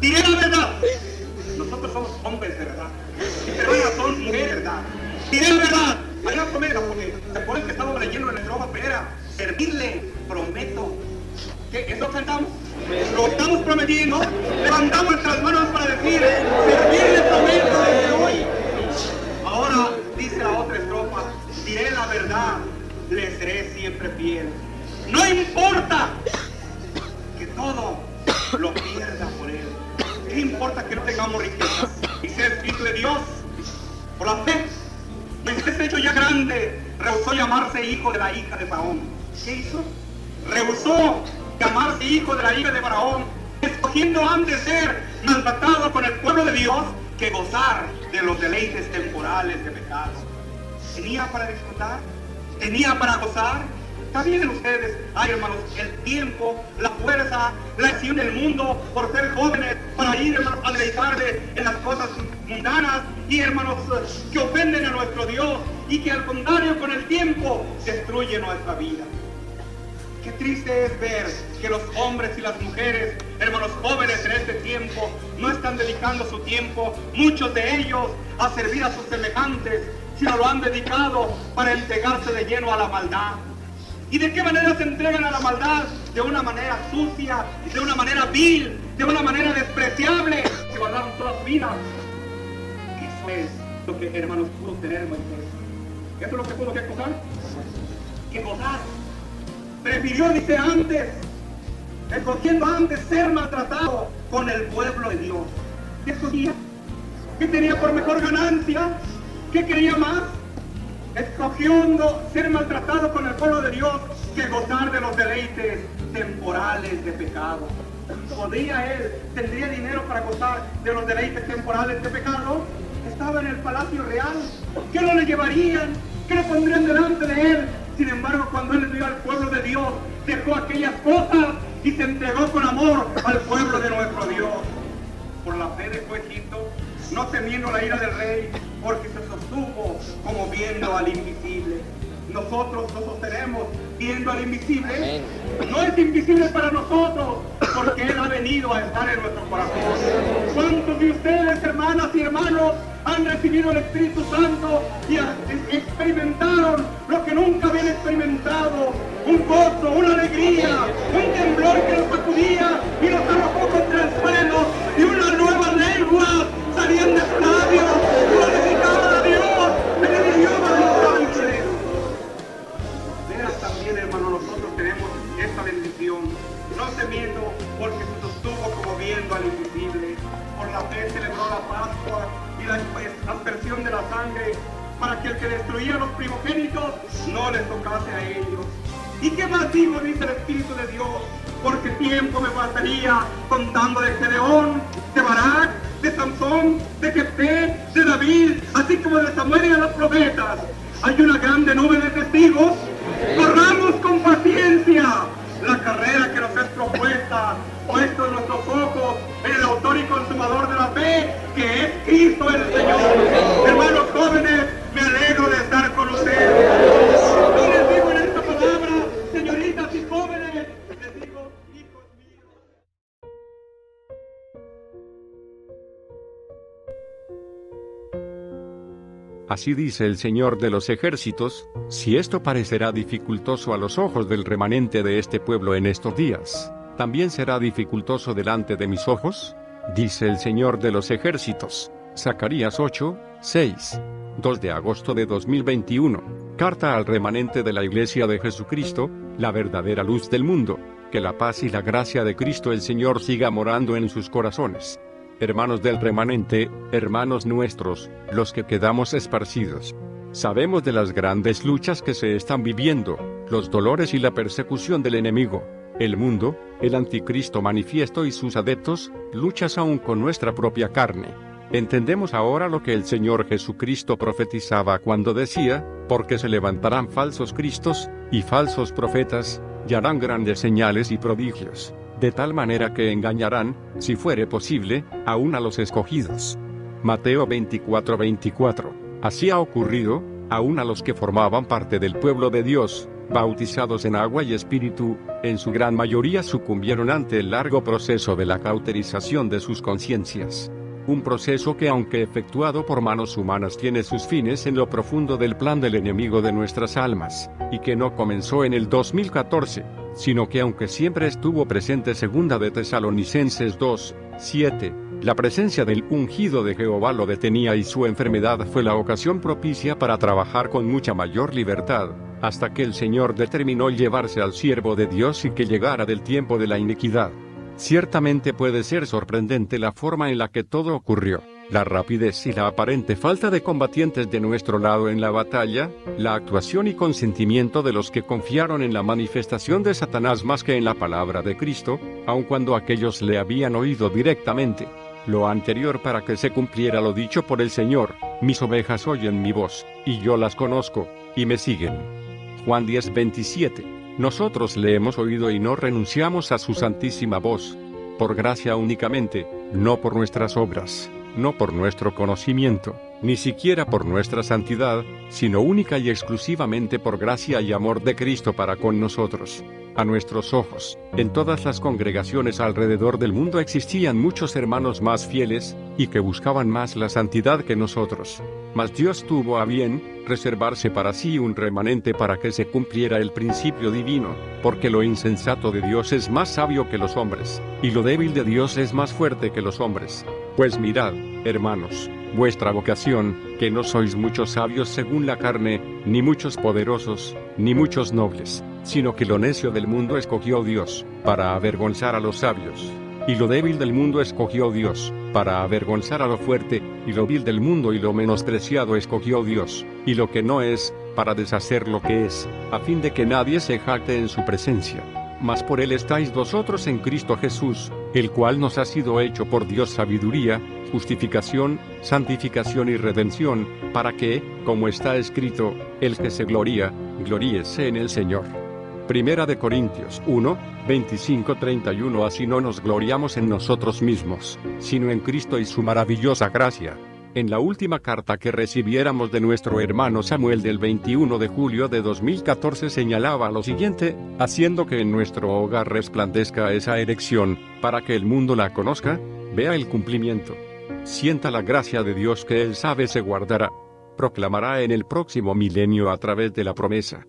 Diré la verdad. Nosotros somos hombres de verdad. Mis hermanas son mujeres de verdad. Diré la verdad. Hay una promesa, porque recuerden que estamos leyendo en el Roma Pereira. Servirle, prometo. ¿Qué? ¿Eso cantamos? Lo estamos prometiendo. Levantamos nuestras manos para decir, servirle, prometo desde hoy. Ahora dice la otra estrofa, diré la verdad, le seré siempre fiel. No importa que todo lo pierda por él. ¿Qué importa que no tengamos riquezas y ser hijos de Dios? Por la fe, Moisés hecho ya grande, rehusó llamarse hijo de la hija de Faraón. ¿Qué hizo? Rehusó llamarse hijo de la hija de Faraón, escogiendo antes ser maltratado con el pueblo de Dios que gozar de los deleites temporales de pecado. ¿Tenía para disfrutar? ¿Tenía para gozar? Está bien ustedes, ay hermanos, el tiempo, la fuerza, la acción del mundo por ser jóvenes, para ir, hermanos, a deleitarse en las cosas mundanas y, hermanos, que ofenden a nuestro Dios y que al contrario con el tiempo destruye nuestra vida. Qué triste es ver que los hombres y las mujeres, hermanos jóvenes en este tiempo, no están dedicando su tiempo, muchos de ellos, a servir a sus semejantes, sino lo han dedicado para entregarse de lleno a la maldad. ¿Y de qué manera se entregan a la maldad? De una manera sucia, de una manera vil, de una manera despreciable, que guardaron toda su vida. Eso es lo que, hermanos, pudo tener Moisés. ¿Eso es lo que pudo gozar? Que gozar. Prefirió, dice antes, escogiendo antes ser maltratado con el pueblo de Dios. ¿Qué escogía? ¿Qué tenía por mejor ganancia? ¿Qué quería más? Escogiendo ser maltratado con el pueblo de Dios que gozar de los deleites temporales de pecado. ¿Tendría dinero para gozar de los deleites temporales de pecado? Estaba en el palacio real. ¿Qué no le llevarían? ¿Qué le pondrían delante de él? Sin embargo, cuando él vio al pueblo de Dios, dejó aquellas cosas y se entregó con amor al pueblo de nuestro Dios. Por la fe dejó Egipto, no temiendo la ira del rey, porque se sostuvo como viendo al invisible. Nosotros nos sostenemos viendo al invisible. Amén. No es invisible para nosotros, porque Él ha venido a estar en nuestro corazón. ¿Cuántos de ustedes, hermanas y hermanos, han recibido el Espíritu Santo y experimentaron lo que nunca habían experimentado? Un gozo, una alegría, un temblor que los sacudía y los arrojó contra el suelo, y una nueva lengua salían de sus labios, glorificaban a Dios, en el idioma de los ángeles. Vean también, hermano, nosotros tenemos esta bendición, no temiendo, porque se sostuvo como viendo al invisible. Por la fe celebró la Pascua y la aspersión de la sangre, para que el que destruía a los primogénitos no les tocase a ellos. ¿Y qué más digo? Dice el Espíritu de Dios, porque tiempo me pasaría contando de Gedeón, de Barak, de Sansón, de Jefté, de David, así como de Samuel y de los profetas. Hay una grande nube de testigos. Corramos con paciencia la carrera que nos es propuesta, puesto nuestros ojos en el autor y consumador de la fe, que es Cristo el Señor. Hermanos jóvenes, me alegro de estar con ustedes. Y les digo en esta palabra, señoritas y jóvenes, les digo, hijos míos. Así dice el Señor de los ejércitos: si esto parecerá dificultoso a los ojos del remanente de este pueblo en estos días, ¿también será dificultoso delante de mis ojos? Dice el Señor de los ejércitos. Zacarías 8, 6. 2 de agosto de 2021. Carta al remanente de la Iglesia de Jesucristo, la verdadera luz del mundo. Que la paz y la gracia de Cristo el Señor siga morando en sus corazones. Hermanos del remanente, hermanos nuestros, los que quedamos esparcidos. Sabemos de las grandes luchas que se están viviendo, los dolores y la persecución del enemigo. El mundo, el anticristo manifiesto y sus adeptos, luchas aún con nuestra propia carne. Entendemos ahora lo que el Señor Jesucristo profetizaba cuando decía, porque se levantarán falsos cristos, y falsos profetas, y harán grandes señales y prodigios, de tal manera que engañarán, si fuere posible, aún a los escogidos. Mateo 24:24. Así ha ocurrido, aún a los que formaban parte del pueblo de Dios, bautizados en agua y espíritu, en su gran mayoría sucumbieron ante el largo proceso de la cauterización de sus conciencias. Un proceso que, aunque efectuado por manos humanas, tiene sus fines en lo profundo del plan del enemigo de nuestras almas, y que no comenzó en el 2014, sino que aunque siempre estuvo presente. Segunda de Tesalonicenses 2:7, la presencia del ungido de Jehová lo detenía y su enfermedad fue la ocasión propicia para trabajar con mucha mayor libertad, hasta que el Señor determinó llevarse al siervo de Dios y que llegara del tiempo de la iniquidad. Ciertamente puede ser sorprendente la forma en la que todo ocurrió, la rapidez y la aparente falta de combatientes de nuestro lado en la batalla, la actuación y consentimiento de los que confiaron en la manifestación de Satanás más que en la palabra de Cristo, aun cuando aquellos le habían oído directamente. Lo anterior para que se cumpliera lo dicho por el Señor: mis ovejas oyen mi voz, y yo las conozco, y me siguen. Juan 10:27. Nosotros le hemos oído y no renunciamos a su santísima voz. Por gracia únicamente, no por nuestras obras, no por nuestro conocimiento, ni siquiera por nuestra santidad, sino única y exclusivamente por gracia y amor de Cristo para con nosotros. A nuestros ojos, en todas las congregaciones alrededor del mundo existían muchos hermanos más fieles, y que buscaban más la santidad que nosotros. Mas Dios tuvo a bien reservarse para sí un remanente para que se cumpliera el principio divino, porque lo insensato de Dios es más sabio que los hombres, y lo débil de Dios es más fuerte que los hombres. Pues mirad, hermanos, vuestra vocación, que no sois muchos sabios según la carne, ni muchos poderosos, ni muchos nobles, sino que lo necio del mundo escogió Dios, para avergonzar a los sabios. Y lo débil del mundo escogió Dios, para avergonzar a lo fuerte, y lo vil del mundo y lo menospreciado escogió Dios, y lo que no es, para deshacer lo que es, a fin de que nadie se jacte en su presencia. Mas por él estáis vosotros en Cristo Jesús, el cual nos ha sido hecho por Dios sabiduría, justificación, santificación y redención, para que, como está escrito, el que se gloría, gloríese en el Señor. Primera de Corintios 1:25-31. Así no nos gloriamos en nosotros mismos, sino en Cristo y su maravillosa gracia. En la última carta que recibiéramos de nuestro hermano Samuel del 21 de julio de 2014 señalaba lo siguiente: haciendo que en nuestro hogar resplandezca esa erección, para que el mundo la conozca, vea el cumplimiento. Sienta la gracia de Dios que Él sabe se guardará. Proclamará en el próximo milenio a través de la promesa.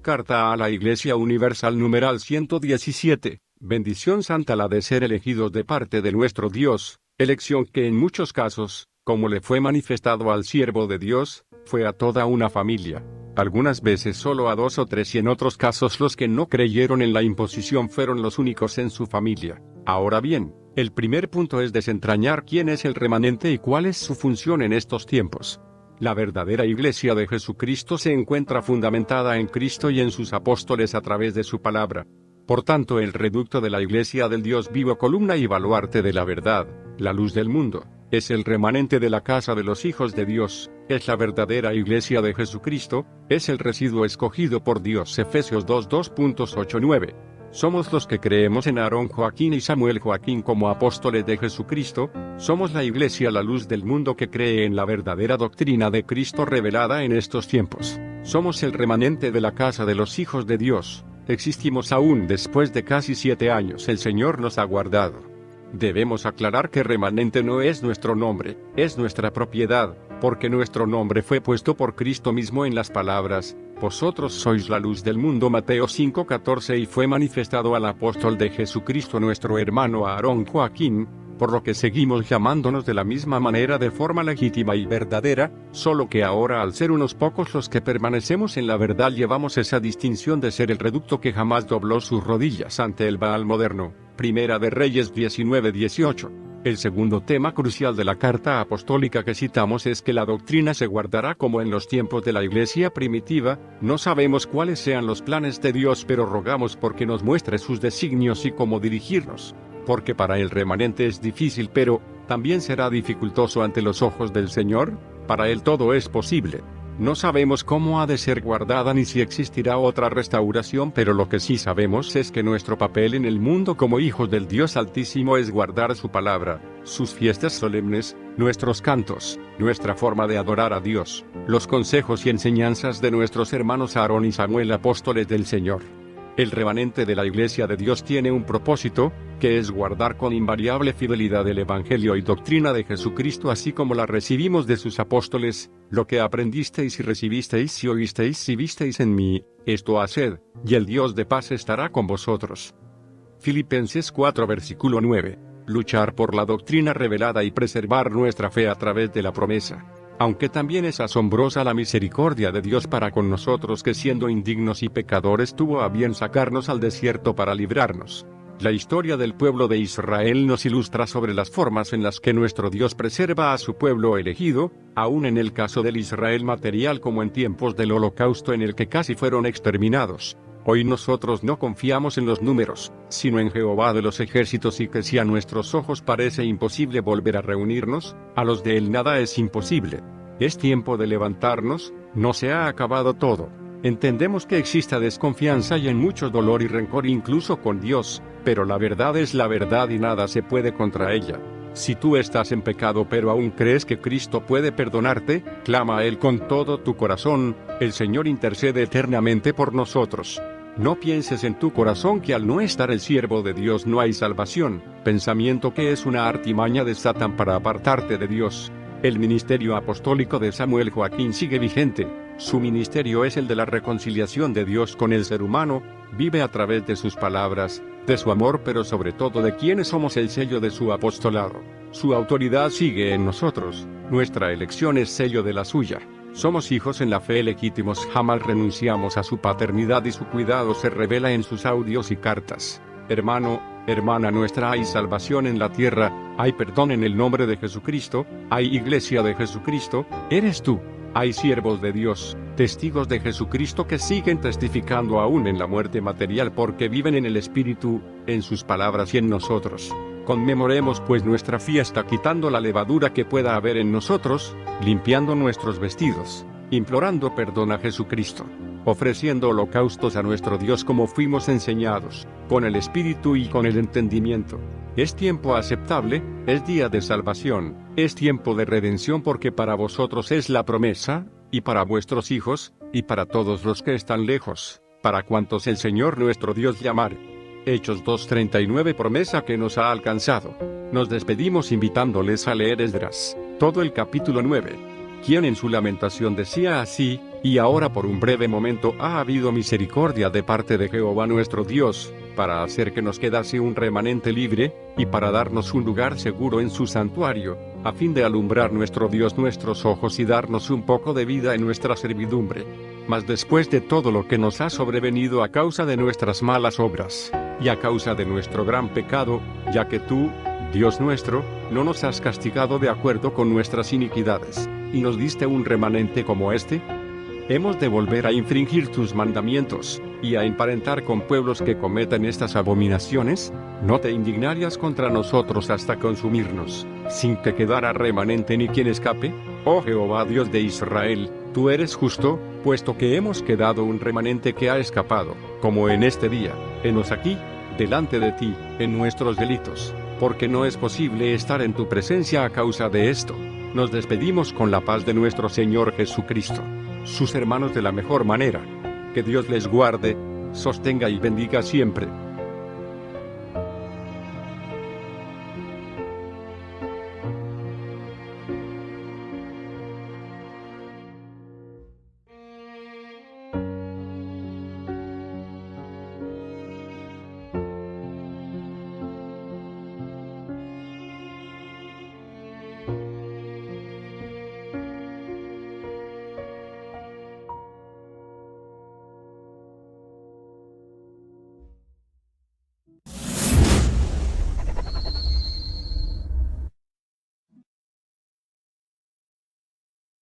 Carta a la Iglesia Universal numeral 117. Bendición santa la de ser elegidos de parte de nuestro Dios, elección que en muchos casos, como le fue manifestado al siervo de Dios, fue a toda una familia. Algunas veces solo a 2 o 3 y en otros casos los que no creyeron en la imposición fueron los únicos en su familia. Ahora bien, el primer punto es desentrañar quién es el remanente y cuál es su función en estos tiempos. La verdadera Iglesia de Jesucristo se encuentra fundamentada en Cristo y en sus apóstoles a través de su palabra. Por tanto, el reducto de la Iglesia del Dios vivo, columna y baluarte de la verdad, la luz del mundo, es el remanente de la casa de los hijos de Dios, es la verdadera Iglesia de Jesucristo, es el residuo escogido por Dios. Efesios 2:8-9. Somos los que creemos en Aarón Joaquín y Samuel Joaquín como apóstoles de Jesucristo. Somos la Iglesia, la luz del mundo que cree en la verdadera doctrina de Cristo revelada en estos tiempos. Somos el remanente de la casa de los hijos de Dios. Existimos aún después de casi 7 años. El Señor nos ha guardado. Debemos aclarar que remanente no es nuestro nombre, es nuestra propiedad, porque nuestro nombre fue puesto por Cristo mismo en las palabras: vosotros sois la luz del mundo, Mateo 5:14, y fue manifestado al apóstol de Jesucristo nuestro hermano Aarón Joaquín, por lo que seguimos llamándonos de la misma manera de forma legítima y verdadera, solo que ahora al ser unos pocos los que permanecemos en la verdad llevamos esa distinción de ser el reducto que jamás dobló sus rodillas ante el Baal moderno. Primera de Reyes 19:18. El segundo tema crucial de la carta apostólica que citamos es que la doctrina se guardará como en los tiempos de la Iglesia primitiva. No sabemos cuáles sean los planes de Dios, pero rogamos porque nos muestre sus designios y cómo dirigirnos. Porque para el remanente es difícil, pero ¿también será dificultoso ante los ojos del Señor? Para Él todo es posible. No sabemos cómo ha de ser guardada ni si existirá otra restauración, pero lo que sí sabemos es que nuestro papel en el mundo como hijos del Dios Altísimo es guardar su palabra, sus fiestas solemnes, nuestros cantos, nuestra forma de adorar a Dios, los consejos y enseñanzas de nuestros hermanos Aarón y Samuel, apóstoles del Señor. El remanente de la Iglesia de Dios tiene un propósito, que es guardar con invariable fidelidad el Evangelio y doctrina de Jesucristo así como la recibimos de sus apóstoles. Lo que aprendisteis y recibisteis y oísteis y visteis en mí, esto haced, y el Dios de paz estará con vosotros. Filipenses 4 versículo 9. Luchar por la doctrina revelada y preservar nuestra fe a través de la promesa. Aunque también es asombrosa la misericordia de Dios para con nosotros, que siendo indignos y pecadores tuvo a bien sacarnos al desierto para librarnos. La historia del pueblo de Israel nos ilustra sobre las formas en las que nuestro Dios preserva a su pueblo elegido, aun en el caso del Israel material como en tiempos del Holocausto en el que casi fueron exterminados. Hoy nosotros no confiamos en los números, sino en Jehová de los ejércitos, y que si a nuestros ojos parece imposible volver a reunirnos, a los de Él nada es imposible. Es tiempo de levantarnos, no se ha acabado todo. Entendemos que exista desconfianza y en mucho dolor y rencor incluso con Dios, pero la verdad es la verdad y nada se puede contra ella. Si tú estás en pecado pero aún crees que Cristo puede perdonarte, clama a Él con todo tu corazón, el Señor intercede eternamente por nosotros. No pienses en tu corazón que al no estar el siervo de Dios no hay salvación, pensamiento que es una artimaña de Satán para apartarte de Dios. El ministerio apostólico de Samuel Joaquín sigue vigente. Su ministerio es el de la reconciliación de Dios con el ser humano, vive a través de sus palabras, de su amor, pero sobre todo de quienes somos el sello de su apostolado. Su autoridad sigue en nosotros, nuestra elección es sello de la suya. Somos hijos en la fe legítimos, jamás renunciamos a su paternidad y su cuidado se revela en sus audios y cartas. Hermano, hermana nuestra, hay salvación en la tierra, hay perdón en el nombre de Jesucristo, hay iglesia de Jesucristo, eres tú. Hay siervos de Dios, testigos de Jesucristo que siguen testificando aún en la muerte material porque viven en el Espíritu, en sus palabras y en nosotros. Conmemoremos pues nuestra fiesta quitando la levadura que pueda haber en nosotros, limpiando nuestros vestidos, implorando perdón a Jesucristo, ofreciendo holocaustos a nuestro Dios como fuimos enseñados, con el Espíritu y con el entendimiento. Es tiempo aceptable, es día de salvación, es tiempo de redención porque para vosotros es la promesa, y para vuestros hijos, y para todos los que están lejos, para cuantos el Señor nuestro Dios llamare. Hechos 2:39, promesa que nos ha alcanzado. Nos despedimos invitándoles a leer Esdras, todo el capítulo 9. Quien en su lamentación decía así: y ahora por un breve momento ha habido misericordia de parte de Jehová nuestro Dios, para hacer que nos quedase un remanente libre, y para darnos un lugar seguro en su santuario, a fin de alumbrar nuestro Dios nuestros ojos y darnos un poco de vida en nuestra servidumbre. Mas después de todo lo que nos ha sobrevenido a causa de nuestras malas obras, y a causa de nuestro gran pecado, ya que tú, Dios nuestro, no nos has castigado de acuerdo con nuestras iniquidades, y nos diste un remanente como este, hemos de volver a infringir tus mandamientos, y a emparentar con pueblos que cometen estas abominaciones. ¿No te indignarías contra nosotros hasta consumirnos, sin que quedara remanente ni quien escape? Oh Jehová Dios de Israel, tú eres justo, puesto que hemos quedado un remanente que ha escapado, como en este día. Henos aquí, delante de ti, en nuestros delitos, porque no es posible estar en tu presencia a causa de esto. Nos despedimos con la paz de nuestro Señor Jesucristo. Sus hermanos de la mejor manera. Que Dios les guarde, sostenga y bendiga siempre.